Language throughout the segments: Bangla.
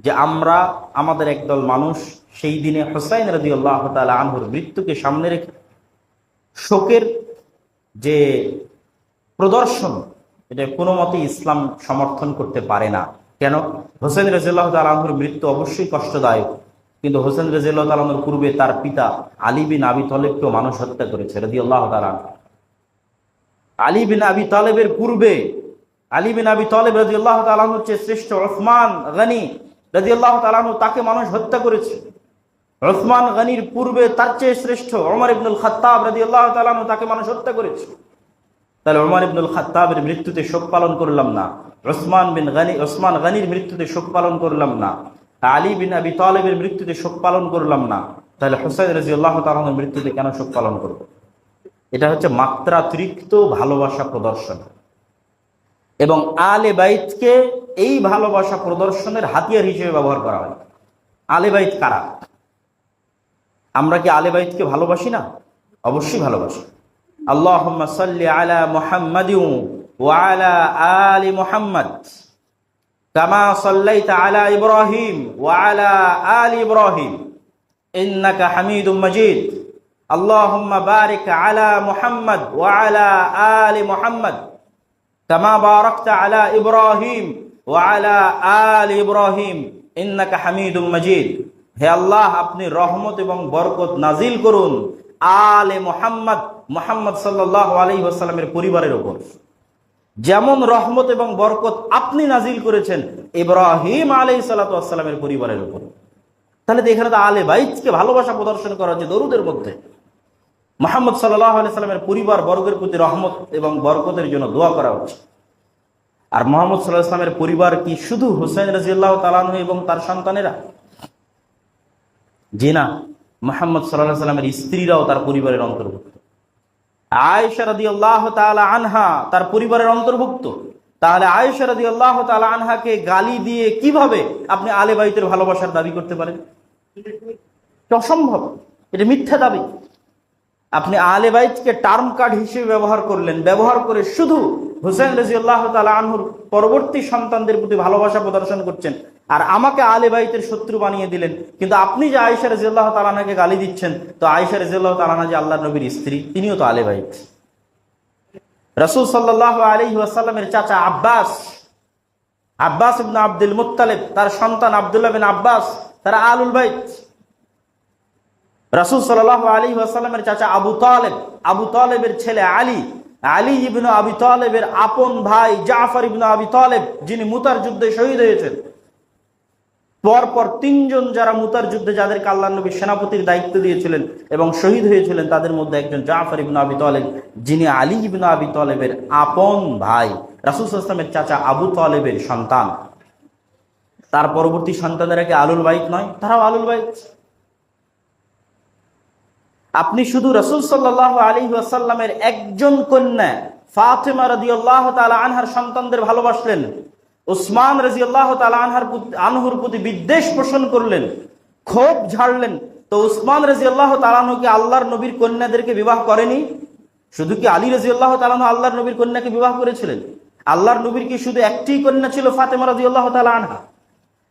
যে আমরা আমাদের একদল মানুষ সেই দিনে হুসাইন রাদিয়াল্লাহু তাআলা আনহুর মৃত্যুকে সামনে রেখে শোকের যে প্রদর্শন, এটা কোনো মতেই ইসলাম সমর্থন করতে পারে না। কেন? হোসেন রাদিয়াল্লাহু তাআলা আনহুর মৃত্যু অবশ্যই কষ্টদায়ক, কিন্তু হোসেন রাদিয়াল্লাহু তাআলা আনহুর পূর্বে তার পিতা আলী বিন আবি তালেবকেও মানুষ হত্যা করেছে রাদিয়াল্লাহু তাআলা। আলী বিন আবি তালেবের পূর্বে আলী বিন আবি তালেব রাদিয়াল্লাহু তাআলা আনহুর চেয়ে শ্রেষ্ঠ ওসমান গনি রাদিয়াল্লাহু তাআলা আনহু, তাকে মানুষ হত্যা করেছে। ওসমান গনির পূর্বে তার চেয়ে শ্রেষ্ঠ ওমর ইবনুল খাত্তাব রাদিয়াল্লাহু তাআলা আনহু, তাকে মানুষ হত্যা করেছে। তাহলে ওমর ইবনুল খাত্তাবের মৃত্যুতে শোক পালন করলাম না, ওসমান গনির মৃত্যুতে শোক পালন করলাম না, আলী বিন আবি তালেবের মৃত্যুতে শোক পালন করলাম না, তাহলে হুসাইন রাদিয়াল্লাহু তাআলা আনহুর মৃত্যুতে কেন শোক পালন করব? এটা হচ্ছে মাত্রাতিরিক্ত ভালোবাসা প্রদর্শন, এবং আলে বাইতকে এই ভালোবাসা প্রদর্শনের হাতিয়ার হিসেবে ব্যবহার করা হয়। আলে বাইত কারা? আমরা কি আলে বাইতকে ভালোবাসি না? অবশ্যই ভালোবাসি। আল্লাহুম্মা সাল্লি আলা মুহাম্মাদিন ওয়া আলা আলি মুহাম্মাদ কামা সাল্লাইতা আলা ইব্রাহিম ওয়া আলা আলি ইব্রাহিম ইন্নাকা হামিদুম মাজিদ। আল্লাহুম্মা বারিক আলা মুহাম্মাদ ওয়া আলা আলি মুহাম্মাদ কামা বারাকতা আলা ইব্রাহিম ওয়া আলা আলি ইব্রাহিম ইন্নাকা হামিদুম মাজিদ। হে আল্লাহ, আপনি রহমত এবং বরকত নাজিল করুন আলে মুহাম্মদ, মুহাম্মদ সাল্লাল্লাহু আলাইহি ওয়াসাল্লামের পরিবারের উপর, যেমন রহমত এবং বরকত আপনি নাজিল করেছেন ইব্রাহিম আলাইহিস সালাতু ওয়াস সালামের পরিবারের উপর। তাহলে তো এখানে তো আলে বাইতকে ভালোবাসা প্রদর্শন করা হচ্ছে দরুদের মধ্যে। মুহাম্মদ সাল্লাল্লাহু আলাইহি সাল্লামের পরিবার বর্গের প্রতি রহমত এবং বরকতের জন্য দোয়া করা হচ্ছে। আর মুহাম্মদ সাল্লাল্লাহু আলাইহি সাল্লামের পরিবার কি শুধু হুসাইন রাদিয়াল্লাহু তাআলা আনহু এবং তার সন্তানেরা? জি না, মুহাম্মদ সাল্লাল্লাহু আলাইহি সাল্লামের স্ত্রীরাও তার পরিবারের অন্তর্ভুক্ত। আয়েশা রাদিয়াল্লাহু তাআলা আনহা তার পরিবারের অন্তর্ভুক্ত। তাহলে আয়েশা রাদিয়াল্লাহু তাআলা আনহাকে গালি দিয়ে কিভাবে আপনি আলে বাইতের ভালোবাসার দাবি করতে পারেন? এটা অসম্ভব, এটা মিথ্যা দাবি। আপনি আলে বাইতকে টার্ম কার্ড হিসেবে ব্যবহার করলেন, ব্যবহার করে শুধু হুসাইন রাদিয়াল্লাহু তাআলা আনহুর পরবর্তী সন্তানদের প্রতি ভালোবাসা প্রদর্শন করছেন, আর আমাকে আলে বাইতের শত্রু বানিয়ে দিলেন। কিন্তু আপনি যে আয়েশা রাদিয়াল্লাহু তাআলা আনহাকে গালি দিচ্ছেন, তো আয়েশা রাদিয়াল্লাহু তাআলা আনহা যে আল্লাহর নবীর স্ত্রী, তিনিও তো আলে বাইত। রাসূল সাল্লাল্লাহু আলাইহি ওয়াসাল্লামের চাচা আব্বাস ইবনে আব্দুল মুত্তালিব, তার সন্তান আব্দুল্লাহ বিন আব্বাস, তারা আলুল বাইত। রাসূল সাল্লাল্লাহু আলাইহি ওয়াসাল্লামের চাচা আবু তালেবের ছেলে আলী ইবনে আবি তালেবের আপন ভাই জাফর ইবনে আবি তালেব, যিনি মুতার যুদ্ধে শহীদ হয়েছেন। পরপর তিনজন যারা মুতার যুদ্ধে যাদেরকে আল্লাহর নবী সেনাপতির দায়িত্ব দিয়েছিলেন এবং শহীদ হয়েছিলেন, তাদের মধ্যে একজন জাফর ইবনে আবি তালেব, যিনি আলী ইবনে আবি তালেবের আপন ভাই, রাসূল সাল্লাল্লাহু আলাইহি ওয়াসাল্লামের চাচা আবু তালেবের সন্তান। তার পরবর্তী সন্তানেরা কি আলুল বাইত নয়? তারাও আলুল বাইত। আপনি শুধু রাসূল সাল্লাল্লাহু আলাইহি ওয়াসাল্লামের একজন কন্যা ফাতেমা রাদিয়াল্লাহু তাআলা আনহার সন্তানদের ভালোবাসলেন, উসমান রাদিয়াল্লাহু তাআলা আনহুর প্রতি বিদ্বেষ পোষণ করলেন, ক্ষোভ ঝাড়লেন। তো উসমান রাদিয়াল্লাহু তাআলা আনহু কি আল্লাহর নবীর কন্যাদেরকে বিবাহ করেনি? শুধু কি আলী রাদিয়াল্লাহু তাআলা আনহু আল্লাহর নবীর কন্যাকে বিবাহ করেছিলেন? আল্লাহর নবীর কি শুধু একটি কন্যা ছিল, ফাতেমা রাদিয়াল্লাহু তাআলা আনহা?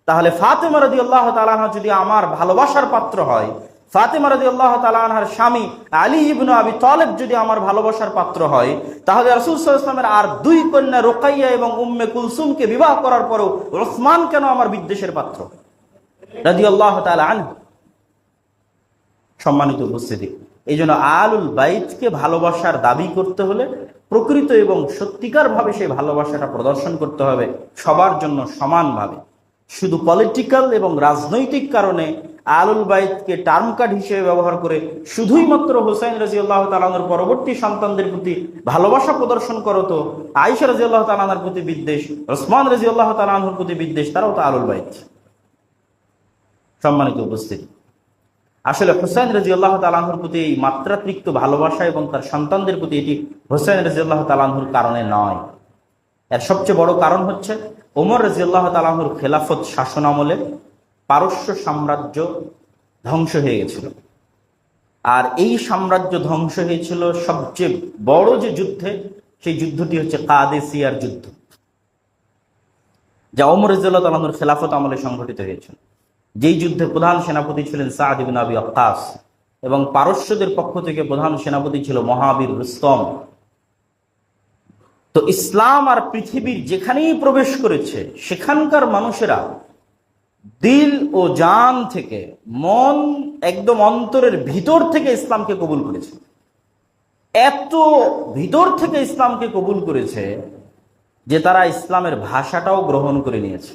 তাহলে ফাতেমা রাদিয়াল্লাহু তাআলা আনহা যদি আমার ভালোবাসার পাত্র হয়, ফাতেমা রাদিয়াল্লাহু তাআলা আনহার স্বামী আলী ইবনে আবি তালেব যদি আমার ভালোবাসার পাত্র হয়, তাহলে রাসূল সাল্লাল্লাহু আলাইহি ওয়াসাল্লামের আর দুই কন্যা রুকাইয়া এবং উম্মে কুলসুমকে বিবাহ করার পরেও উসমান কেন আমার বিদ্বেষের পাত্র রাদিয়াল্লাহু তাআলা আনহু? সম্মানিত উপস্থিতি, এই জন্য আলুল বাইতকে ভালোবাসার দাবি করতে হলে প্রকৃত এবং সত্যিকার ভাবে সেই ভালোবাসাটা প্রদর্শন করতে হবে সবার জন্য সমানভাবে। শুধু পলিটিক্যাল এবং রাজনৈতিক কারণে আলুল বাইতকে টার্ম কার্ড হিসেবে ব্যবহার করে শুধুই মাত্র হুসাইন রাদিয়াল্লাহু তাআলা আনহুর পরবর্তী সন্তানদের প্রতি ভালোবাসা প্রদর্শন করো, তো আয়েশা রাদিয়াল্লাহু তাআলা আনহার প্রতি বিদ্বেষ, ওসমান রাদিয়াল্লাহু তাআলা আনহুর প্রতি বিদ্বেষ, তারাও তো আলুল বাইত। সম্মানিত উপস্থিতি, আসলে হুসাইন রাদিয়াল্লাহু তাআলা আনহুর প্রতি এই মাত্রাতিরিক্ত ভালোবাসা এবং তার সন্তানদের প্রতি এটি হুসাইন রাদিয়াল্লাহু তাআলা আনহুর কারণে নয়। এর সবচেয়ে বড় কারণ হচ্ছে ওমর রাদিয়াল্লাহু তাআলা আনহুর খেলাফত শাসন আমলে পারস্য সাম্রাজ্য ধ্বংস হয়ে গেছিল। আর এই সাম্রাজ্য ধ্বংস হয়েছিল সবচেয়ে বড় যে যুদ্ধে, সেই যুদ্ধটি হচ্ছে কাদেসিয়ার যুদ্ধ, যা ওমর রাদিয়াল্লাহু তাআলা আনহুর খেলাফত আমলে সংঘটিত হয়েছিল। যেই যুদ্ধে প্রধান সেনাপতি ছিলেন সাদ ইবনে আবি ওয়াক্কাস এবং পারস্যদের পক্ষ থেকে প্রধান সেনাপতি ছিল মহাবীর রুস্তম। তো ইসলাম আর পৃথিবীর যেখানেই প্রবেশ করেছে সেখানকার মানুষেরা দিল ও জান থেকে, মন একদম অন্তরের ভিতর থেকে ইসলামকে কবুল করেছে। এত ভিতর থেকে ইসলামকে কবুল করেছে যে তারা ইসলামের ভাষাটাও গ্রহণ করে নিয়েছে।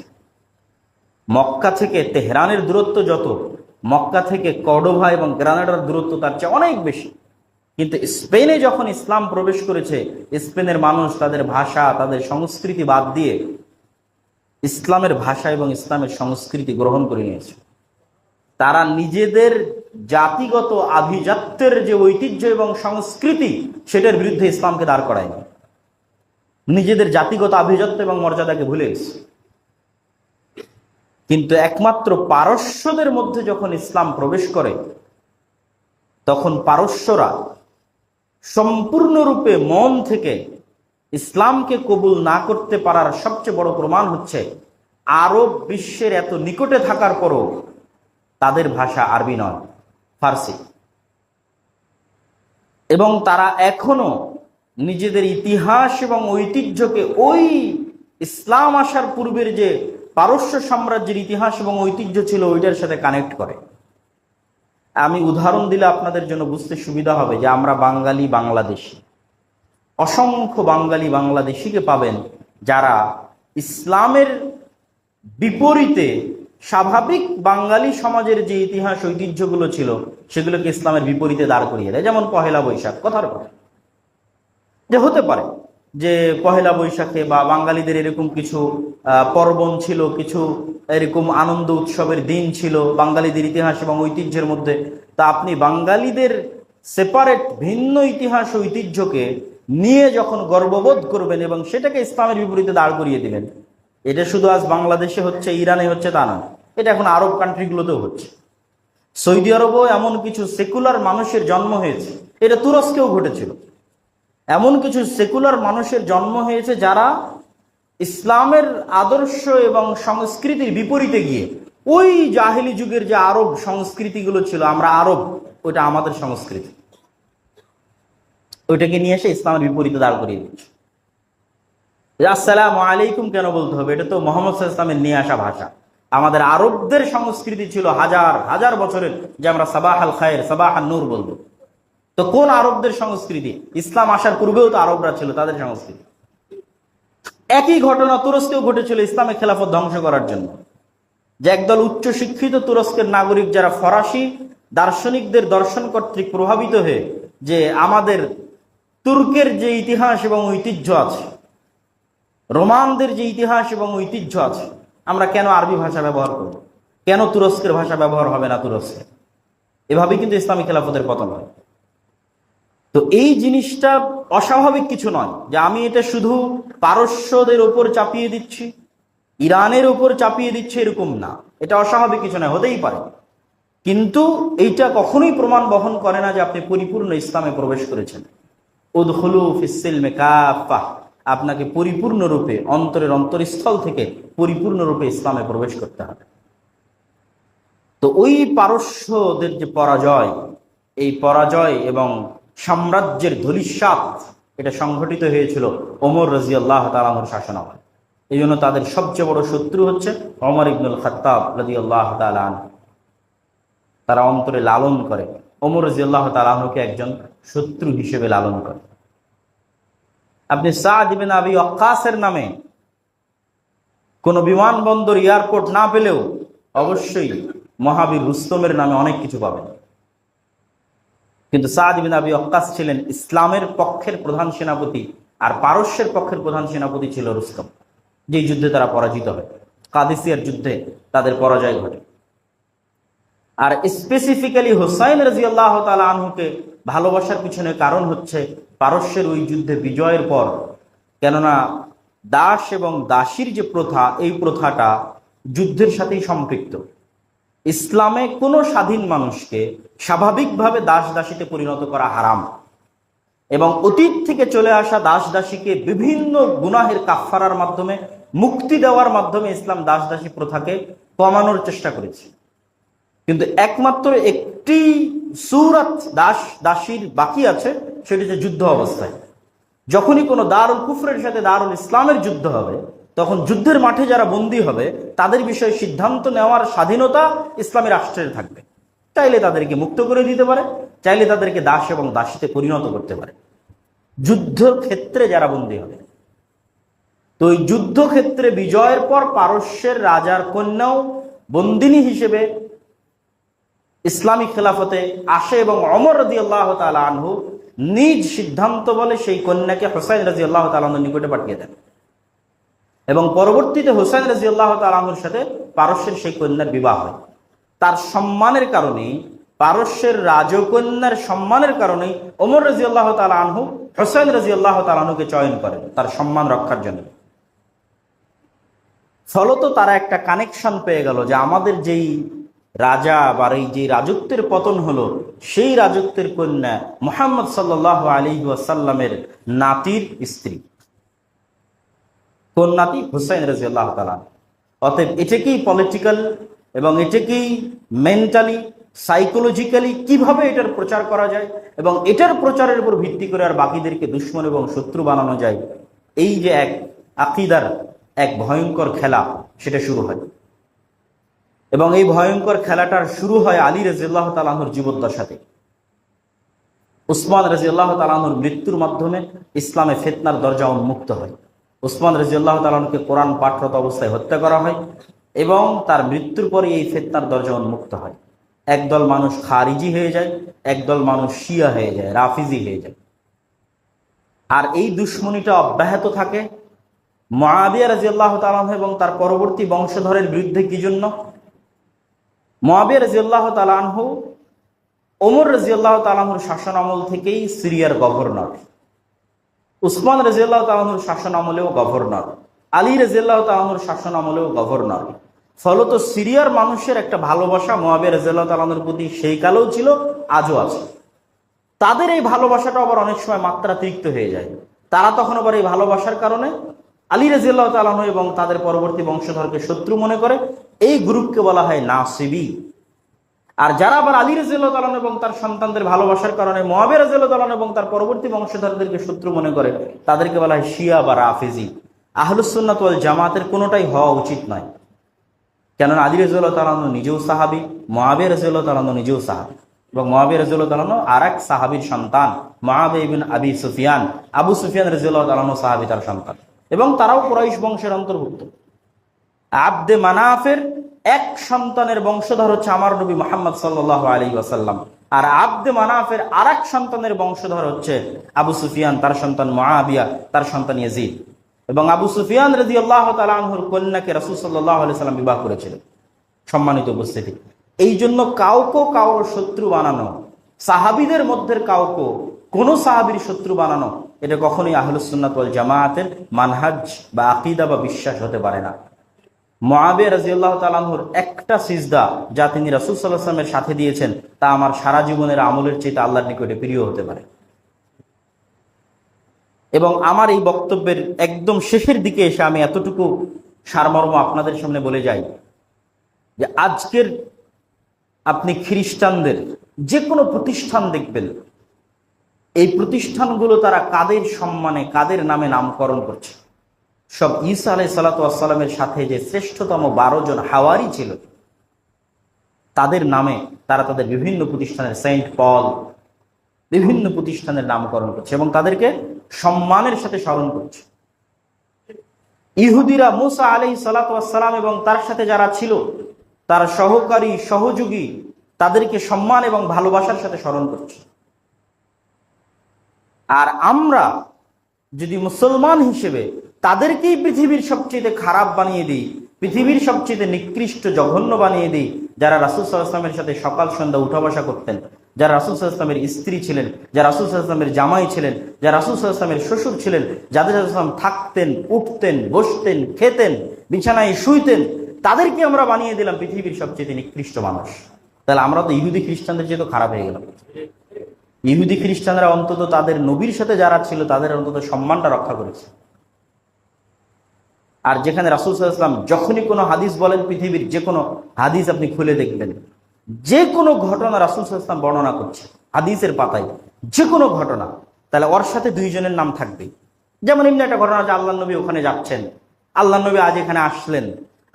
মক্কা থেকে তেহরানের দূরত্ব যত, মক্কা থেকে কর্ডোভা এবং গ্রানাডার দূরত্ব তার চেয়ে অনেক বেশি। কিন্তু স্পেনে যখন ইসলাম প্রবেশ করেছে, স্পেনের মানুষ তাদের ভাষা, তাদের সংস্কৃতি বাদ দিয়ে ইসলামের ভাষা এবং ইসলামের সংস্কৃতি গ্রহণ করে নিয়েছে। তারা নিজেদের জাতিগত আভিজাত্যের যে ঐতিহ্য এবং সংস্কৃতি, সেটার বিরুদ্ধে ইসলামকে দাঁড় করায়নি। নিজেদের জাতিগত আভিজাত্য এবং মর্যাদাকে ভুলে গেছে। কিন্তু একমাত্র পারস্যদের মধ্যে যখন ইসলাম প্রবেশ করে, তখন পারস্যরা সম্পূর্ণরূপে মন থেকে ইসলামকে কবুল না করতে পারার সবচেয়ে বড় প্রমাণ হচ্ছে আরব বিশ্বের এত নিকটে থাকার পরও তাদের ভাষা আরবি নয়, ফার্সি। এবং তারা এখনো নিজেদের ইতিহাস এবং ঐতিহ্যকে ওই ইসলাম আসার পূর্বের যে পারস্য সাম্রাজ্যের ইতিহাস এবং ঐতিহ্য ছিল ওইটার সাথে কানেক্ট করে। আমি উদাহরণ দিলে আপনাদের জন্য বুঝতে সুবিধা হবে যে আমরা বাঙালি বাংলাদেশি, অসংখ্য বাঙালি বাংলাদেশিকে পাবেন যারা ইসলামের বিপরীতে স্বাভাবিক বাঙালি সমাজের যে ইতিহাস ঐতিহ্যগুলো ছিল সেগুলোকে ইসলামের বিপরীতে দাঁড় করিয়ে দেয়। যেমন পহেলা বৈশাখ, কথার কথা যে হতে পারে যে পহেলা বৈশাখে বা বাঙালিদের এরকম কিছু পার্বণ ছিল, কিছু এরকম আনন্দ উৎসবের দিন ছিল বাঙালিদের ইতিহাস এবং ঐতিহ্যের মধ্যে। তা আপনি বাঙালিদের সেপারেট ভিন্ন ইতিহাস ঐতিহ্যকে নিয়ে যখন গর্ববোধ করবেন এবং সেটাকে ইসলামের বিপরীতে দাঁড় করিয়ে দিলেন, এটা শুধু আজ বাংলাদেশে হচ্ছে, ইরানে হচ্ছে তা নয়, এটা এখন আরব কান্ট্রিগুলোতেও হচ্ছে। সৌদি আরবেও এমন কিছু সেকুলার মানুষের জন্ম হয়েছে, এটা তুরস্কেও ঘটেছিল। এমন কিছু সেকুলার মানুষের জন্ম হয়েছে যারা ইসলামের আদর্শ এবং সংস্কৃতির বিপরীতে গিয়ে ওই জাহেলি যুগের যে আরব সংস্কৃতিগুলো ছিল, আমরা আরব, ওইটা আমাদের সংস্কৃতি, ওইটাকে নিয়ে এসে ইসলামের বিপরীতে দাঁড় করিয়ে দিচ্ছে। আসসালামু আলাইকুম কেন বলতে হবে? এটা তো মোহাম্মদ সাল্লাল্লাহু আলাইহি ওয়াসাল্লামের নিয়ে আসা ভাষা। আমাদের আরবদের সংস্কৃতি ছিল হাজার হাজার বছরের, যে আমরা সাবাহ আল খায়ের, সাবাহ আন নূর বলবো। তো কোন আরবদের সংস্কৃতি? ইসলাম আসার পূর্বেও তো আরবরা ছিল, তাদের সংস্কৃতি। একই ঘটনা তুরস্কেও ঘটেছিল ইসলামের খেলাফত ধ্বংস করার জন্য। যে একদল উচ্চ শিক্ষিত তুরস্কের নাগরিক যারা ফরাসি দার্শনিকদের দর্শন কর্তৃক প্রভাবিত হয়ে যে আমাদের তুর্কের যে ইতিহাস এবং ঐতিহ্য আছে, রোমানদের যে ইতিহাস এবং ঐতিহ্য আছে, আমরা কেন আরবি ভাষা ব্যবহার করব? কেন তুরস্কের ভাষা ব্যবহার হবে না তুরস্কে? এভাবেই কিন্তু ইসলামী খেলাফতের পতন হয়। তো এই জিনিসটা অস্বাভাবিক কিছু নয় যে আমি এটা শুধু পারস্যদের ওপর চাপিয়ে দিচ্ছি, ইরানের ওপর চাপিয়ে দিচ্ছি, এরকম না। এটা অস্বাভাবিক কিছু নয়, হতেই পারে। কিন্তু এইটা কখনোই প্রমাণ বহন করে না যে আপনি পরিপূর্ণ ইসলামে প্রবেশ করেছেন। উদখুলু ফিস-সিলমি কাফাহ, আপনাকে পরিপূর্ণরূপে অন্তরের অন্তরস্থল থেকে পরিপূর্ণরূপে ইসলামে প্রবেশ করতে হবে। তো ওই পারস্যদের যে পরাজয়, এই পরাজয় এবং সাম্রাজ্যের ধূলিসাৎ, এটা সংঘটিত হয়েছিল ওমর রাদিয়াল্লাহু তাআলা আনহুর শাসনামলে। এই জন্য তাদের সবচেয়ে বড় শত্রু হচ্ছে ওমর ইবনুল খাত্তাব রাদিয়াল্লাহু তাআলা আনহু। তারা অন্তরে লালন করে, ওমর রাদিয়াল্লাহু তাআলা আনহুকে একজন শত্রু হিসেবে লালন করে। আপনি সাদ ইবনে আবি ওয়াক্কাসের নামে কোনো বিমানবন্দর, এয়ারপোর্ট না পেলেও অবশ্যই মহাবীর রুস্তমের নামে অনেক কিছু পাবেন। কিন্তু সাদ ইবনে আবি ওয়াক্কাস ছিলেন ইসলামের পক্ষের প্রধান সেনাপতি, আর পারস্যের পক্ষের প্রধান সেনাপতি ছিল রুস্তম। যেই যুদ্ধে তারা পরাজিত হয়, কাদিসিয়ার যুদ্ধে তাদের পরাজয় ঘটে। আর স্পেসিফিক্যালি হুসাইন রাদিয়াল্লাহু তাআলা আনহুকে ভালোবাসার পিছনে কারণ হচ্ছে পারস্যের ওই যুদ্ধে বিজয়ের পর, কেননা দাস এবং দাসীর যে প্রথা, এই প্রথাটা যুদ্ধের সাথেই সম্পৃক্ত। ইসলামে কোনো স্বাধীন মানুষকে স্বাভাবিকভাবে দাস দাসীতে পরিণত করা হারাম, এবং অতীত থেকে চলে আসা দাস দাসীকে বিভিন্ন গুনাহের কাফফারার মাধ্যমে মুক্তি দেওয়ার মাধ্যমে ইসলাম দাস দাসী প্রথাকে কমানোর চেষ্টা করেছে। কিন্তু একমাত্র একটি সূরাত দাস দাসীর বাকি আছে, সেটি হচ্ছে যুদ্ধ অবস্থায়। যখনই কোনো দারুল কুফরের সাথে দারুল ইসলামের যুদ্ধ হবে, তখন যুদ্ধের মাঠে যারা বন্দী হবে তাদের বিষয়ে সিদ্ধান্ত নেওয়ার স্বাধীনতা ইসলামী রাষ্ট্রের থাকবে। চাইলে তাদেরকে মুক্ত করে দিতে পারে, চাইলে তাদেরকে দাস এবং দাসীতে পরিণত করতে পারে, যুদ্ধক্ষেত্রে যারা বন্দী হবে। তো এই যুদ্ধক্ষেত্রে বিজয়ের পর পারস্যের রাজার কন্যাও বন্দিনী হিসেবে ইসলামী খেলাফতে আসে এবং ওমর রাদিয়াল্লাহু তাআলা আনহু নিজ সিদ্ধান্ত বলে সেই কন্যাকে হুসাইন রাদিয়াল্লাহু তাআলা আনহুর নিকটে পাঠিয়ে দেন এবং পরবর্তীতে হুসাইন রাদিয়াল্লাহু তাআলা আনহুর সাথে পারস্যের সেই কন্যার বিবাহ হয়। তার সম্মানের কারণে, পারস্যের রাজকন্যার সম্মানের কারণে ওমর রাদিয়াল্লাহু তাআলা আনহু হুসাইন রাদিয়াল্লাহু তাআলা আনহুকে চয়ন করেন তার সম্মান রক্ষার জন্য। ফলত তারা একটা কানেকশন পেয়ে গেল যে আমাদের যেই রাজা বা এই যে রাজত্বের পতন হলো, সেই রাজত্বের কন্যা মুহাম্মদ সাল্লাল্লাহু আলাইহি ওয়াসাল্লামের নাতির স্ত্রী। কোন নাতি? হুসাইন রাদিয়াল্লাহু তাআলা। অতএব এটাকেই পলিটিক্যাল এবং এটাকেই মেন্টালি সাইকোলজিক্যালি কিভাবে এটার প্রচার করা যায় এবং এটার প্রচারের উপর ভিত্তি করে আর বাকিদেরকে দুশ্মন এবং শত্রু বানানো যায়, এই যে এক আকীদার এক ভয়ঙ্কর খেলা, সেটা শুরু হয়। এবং এই ভয়ঙ্কর খেলাটার শুরু হয় আলী রাদিয়াল্লাহু তাআলা আনহুর জীবদ্দশাতে। উসমান রাদিয়াল্লাহু তাআলা আনহুর মৃত্যুর মাধ্যমে ইসলামে ফিতনার দরজা উন্মুক্ত হয়। উসমান রাদিয়াল্লাহু তাআলা আনহুকে কোরআন পাঠরত অবস্থায় হত্যা করা হয় এবং তার মৃত্যুর পরে এই ফিতনার দরজা উন্মুক্ত হয়। একদল মানুষ খারিজি হয়ে যায়, একদল মানুষ শিয়া হয়ে যায়, রাফিজি হয়ে যায়। আর এই দুশ্মনীটা অব্যাহত থাকে মুআবিয়া রাদিয়াল্লাহু তাআলা আনহু এবং তার পরবর্তী বংশধরের বিরুদ্ধে। কি জন্য? মুআবিয়া রাদিয়াল্লাহু তাআলা আনহু ওমর রাদিয়াল্লাহু তাআলা আনহুর শাসন আমল থেকেই সিরিয়ার গভর্নর, উসমান রাদিয়াল্লাহু তাআলা আনহুর শাসন আমলেও গভর্নর, আলী রাদিয়াল্লাহু তাআলা আনহুর শাসন আমলেও গভর্নর। ফলত সিরিয়ার মানুষের একটা ভালোবাসা মুআবিয়া রাদিয়াল্লাহু তাআলা আনহুর প্রতি সেই কালেও ছিল, আজও আছে। তাদের এই ভালোবাসাটা আবার অনেক সময় মাত্রাতিরিক্ত হয়ে যায়। তারা তখন আবার এই ভালোবাসার কারণে আলী রাদিয়াল্লাহু তাআলা আনহু এবং তাদের পরবর্তী বংশধরকে শত্রু মনে করে। এই গ্রুপকে বলা হয় নাসিবি। আর যারা আবার আলী রাদিয়াল্লাহু তাআলা আনহু এবং তার সন্তানদের ভালোবাসার কারণে মুআবিয়া রাদিয়াল্লাহু তাআলা আনহু এবং তার পরবর্তী বংশধরদেরকে শত্রু মনে করে, তাদেরকে বলা হয় শিয়া বা রাফিজি। আহলুস সুন্নাত ওয়াল জামাতের কোনোটাই হওয়া উচিত নয়। কেননা আলী রাদিয়াল্লাহু তাআলা আনহু নিজেও সাহাবী, মুআবিয়া রাদিয়াল্লাহু তাআলা আনহু নিজেও সাহাবী এবং মুআবিয়া রাদিয়াল্লাহু তাআলা আনহু আরেক সাহাবীর সন্তান মুআবিয়া ইবনে আবি সুফিয়ান। আবু সুফিয়ান রাদিয়াল্লাহু তাআলা আনহু সাহাবী, তার সন্তান, এবং তারাও কুরাইশ বংশের অন্তর্ভুক্ত। আব্দে মানাফের এক সন্তানের বংশধর হচ্ছে আমার নবী মুহাম্মদ সাল্লাল্লাহু আলাইহি ওয়াসাল্লাম, আর আব্দে মানাফের আরেক সন্তানের বংশধর হচ্ছে আবু সুফিয়ান, তার সন্তান মুআবিয়া, তার সন্তান ইয়াজিদ। এবং আবু সুফিয়ান রাদিয়াল্লাহু তাআলা আনহুর কন্যাকে রাসূল সাল্লাল্লাহু আলাইহি ওয়াসাল্লাম বিবাহ করেছিলেন। সম্মানিত উপস্থিতি, এই জন্য কাউকে কারোর শত্রু বানানো, সাহাবীদের মধ্যে কাউকে কোন সাহাবীর শত্রু বানানো, এটা কখনোই আহলুস সুন্নাত ওয়াল জামাআতের মানহাজ বা আকীদা বা বিশ্বাস হতে পারে না। মুআবিয়া রাদিয়াল্লাহু তাআলা আনহুর একটা সিজদা যা তিনি রাসূল সাল্লাল্লাহু আলাইহি ওয়াসাল্লামের সাথে দিয়েছেন, তা আমার সারা জীবনের আমলের চেয়ে আল্লাহর নিকটে প্রিয় হতে পারে। এবং আমার এই বক্তব্যের একদম শেষের দিকে এসে আমি এতটুকু সারমর্ম আপনাদের সামনে বলে যাই যে আজকের আপনি খ্রিস্টানদের যে কোনো প্রতিষ্ঠান দেখবেন, এই প্রতিষ্ঠানগুলো তারা কাদের সম্মানে, কাদের নামে নামকরণ করছে। সব ঈসা আলাইহিস সালাতু ওয়াস সালামের সাথে যে শ্রেষ্ঠতম 12 জন হাওয়ারি ছিল, তাদের নামে তারা তাদের বিভিন্ন প্রতিষ্ঠানের, সেন্ট পল, বিভিন্ন প্রতিষ্ঠানের নামকরণ করছে এবং তাদেরকে সম্মানের সাথে স্মরণ করছে। ইহুদিরা মুসা আলাইহিস সালাতু ওয়াস সালাম এবং তার সাথে যারা ছিল, তার সহকারী সহযোগী, তাদেরকে সম্মান এবং ভালোবাসার সাথে স্মরণ করছে। আর আমরা যদি মুসলমান হিসেবে তাদেরকেই পৃথিবীর সবচেয়ে খারাপ বানিয়ে দিই, পৃথিবীর সবচেয়ে নিকৃষ্ট জঘন্য বানিয়ে দিই, যারা রাসূল সাল্লাল্লাহু আলাইহি ওয়াসাল্লামের সাথে সকাল সন্ধ্যা উঠা বসা করতেন, যারা রাসূল সাল্লাল্লাহু আলাইহি ওয়াসাল্লামের স্ত্রী ছিলেন, যারা রাসূল সাল্লাল্লাহু আলাইহি ওয়াসাল্লামের জামাই ছিলেন, যারা রাসূল সাল্লাল্লাহু আলাইহি ওয়াসাল্লামের শ্বশুর ছিলেন, যাদের সাথে থাকতেন, উঠতেন, বসতেন, খেতেন, বিছানায় শুইতেন, তাদেরকে আমরা বানিয়ে দিলাম পৃথিবীর সবচেয়ে নিকৃষ্ট মানুষ। তাহলে আমরা তো ইহুদি খ্রিস্টানদের চেয়ে তো খারাপ হয়ে গেলাম। ইহুদি খ্রিস্টানরা অন্তত তাদের নবীর সাথে যারা ছিল তাদের অন্তত সম্মানটা রক্ষা করেছে। আর যেখানে রাসূল সাল্লাল্লাহু আলাইহি ওয়াসাল্লাম যখনই কোনো হাদিস বলেন, পৃথিবীর যে কোনো হাদিস আপনি খুলে দেখবেন, যে কোনো ঘটনা রাসূল সাল্লাল্লাহু আলাইহি ওয়াসাল্লাম বর্ণনা করছে হাদিসের পাতায়, যে কোনো ঘটনা, তাহলে ওর সাথে দুইজনের নাম থাকবে। যেমন এমনি একটা ঘটনা, যে আল্লাহ নবী ওখানে যাচ্ছেন, আল্লাহ নবী আজ এখানে আসলেন,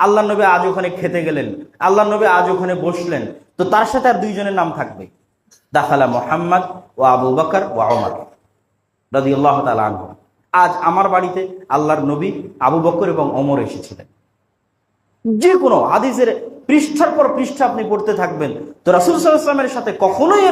আল্লাহ নবী আজ ওখানে খেতে গেলেন, আল্লাহ নবী আজ ওখানে বসলেন, তো তার সাথে আর দুইজনের নাম থাকবে, দাখালা মুহাম্মদ ও আবু বকর ও ওমর রাদিয়াল্লাহু তাআলা আনহু। আজ আমার বাড়িতে আল্লাহর নবী, আবু বকর এবং ওমর এসেছিলেন। যে কোনো হাদিসের পৃষ্ঠার পর পৃষ্ঠা আপনি পড়তে থাকবেন, তো রাসূল সাল্লাল্লাহু আলাইহি ওয়াসাল্লামের সাথে কখনোই